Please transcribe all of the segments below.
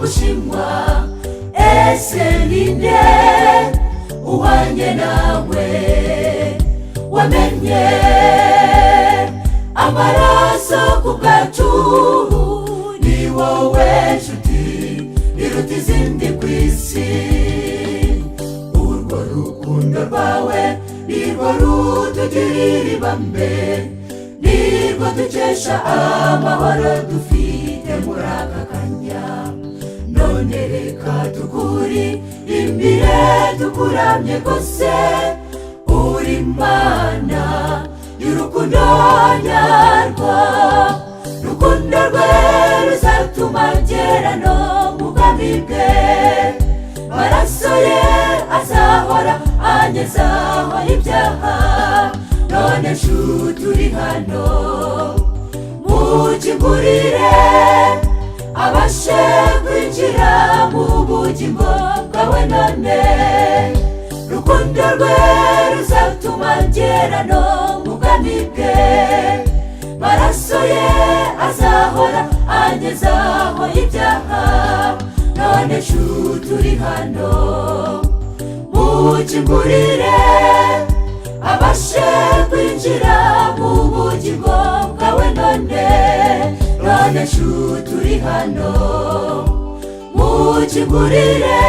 gushimwa. Ese ninde uhwanye nawe wamenye amaraso ku bwacu? Ni wowe nshuti iruta izindi ku isi. Urwo rukundo rwawe nirwo rutugirira ibambe, nirwo dukesha amahoro dufite muri aka kanya. None reka tukuri imbere tukuramye rwose. Uri Imana y'urukundo nyarwo, rukundo rwe ruzatuma ngera no mu bwami bwe. Maraso ye azahora anyezaho ibyaha. None nshuti uri hano, mukingurire abashe kwinjira mu bugingo bwawe none. Rukundo rwe ruzatuma ngera no mu bwami bwe. Maraso ye azahora anyezaho ibyaha. None nshuti uri hano, mukingurire abashe kwinjira mu bugingo bwawe none. None nshuti uri hano, mukingurire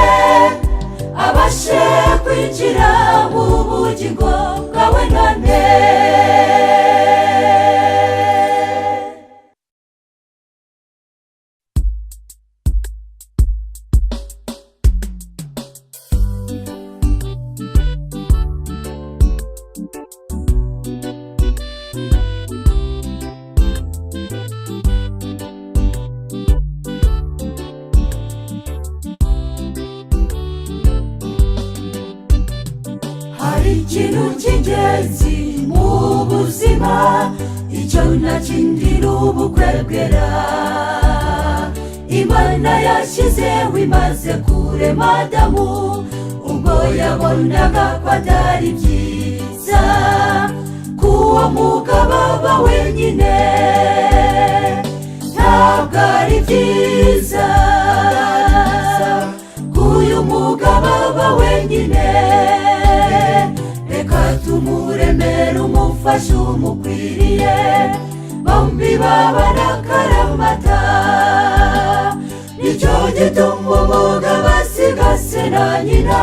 abashe kwinjira mu bugingo bwawe none. Ikintu cy'ingenzi mu buzima, icyo nta kindi ni ubukwe bwera. Imana yashyizeho imaze kurema Adamu, ubwo yabonaga ko atari byiza ko uwo mugabo aba wenyine. Ntabwo ari byiza ko uyu mugabo aba wenyine. Reka tumuremere umufasha umukwiriye, bombi babana akaramata. Nicyo gituma umugabo asiga se na nyina,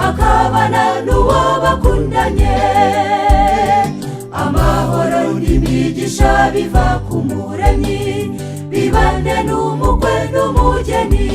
akabana n'uwo bakundanye. Amahoro n'imigisha biva ku Muremyi, bibane n'umukwe n'umugeni.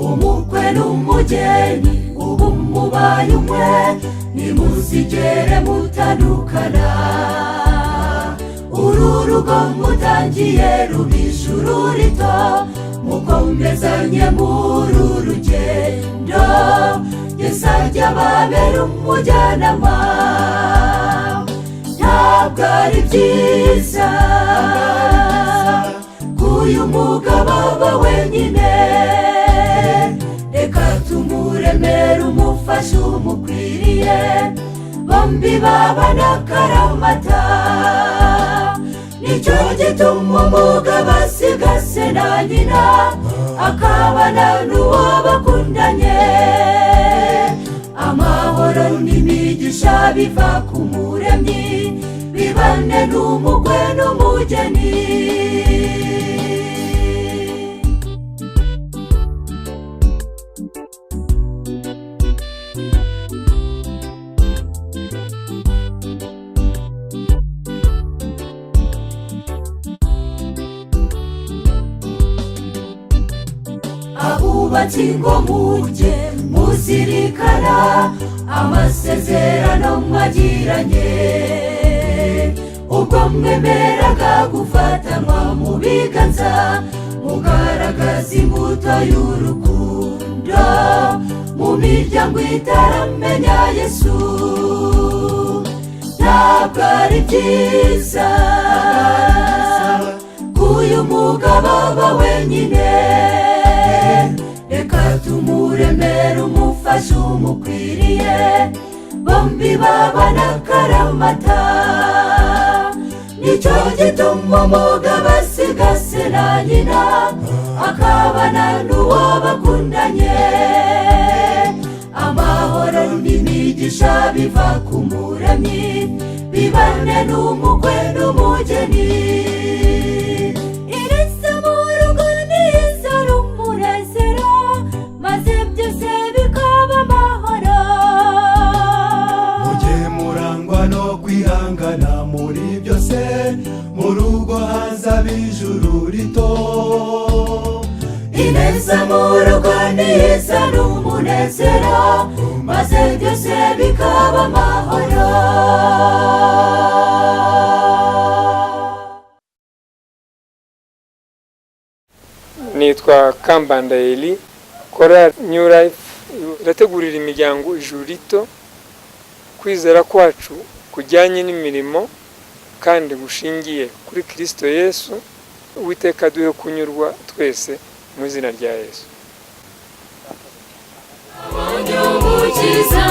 Umukwe n'umugeni ubu mubaye umwe, nimuzigere mutandukana. Uru rugo mutangiye ruba ijuru rito, mukomezanye muri rugendo. Yesu ajya ababera umujyanama. Ntabwo ari byiza ko uyu mugabo aba wenyine. Reka tumuremere umufasha umukwiriye, bombi babana akaramata. Nicyo gituma umugabo asiga se na nyina, akabana n'uwo bakundanye. Amahoro n'imigisha biva ku Muremyi, bibane n'umukwe n'umugeni. Abubatsi ngo mujye muzirikana amasezerano mwagiranye, ubwo mwemeraga gufatanwa mu biganza, mugaragaza imbuto y'urukundo mu miryango itaramenya Yesu. Ntabwo ari byiza ko umugabo aba wenyine, reka tumuremere umufasha umukwiriye, bombi babana akaramata. Nicyo gituma umugabo asiga se na nyina, akabana n'uwo bakundanye. Amahoro n'imigisha biva ku Muremyi, bibane n'umukwe n'umugeni. Iri somo rugo n'izo n'umunezero, maze byose bikaba amahoro. Mujye murangwa no kwihangana muri byose, mu rugo hazaba ijuru rito. Ineza mu rugo n'izo n'umunezero, maze byose bikaba amahoro. Nitwa Kambanda Eli, Korali New Life irategurira imiryango ijuru rito. Kwizera kwacu kujyanye n'imirimo kandi gushingiye kuri Kristo Yesu. Uwiteka duhe kunyurwa twese mu izina rya Yesu. Umukiza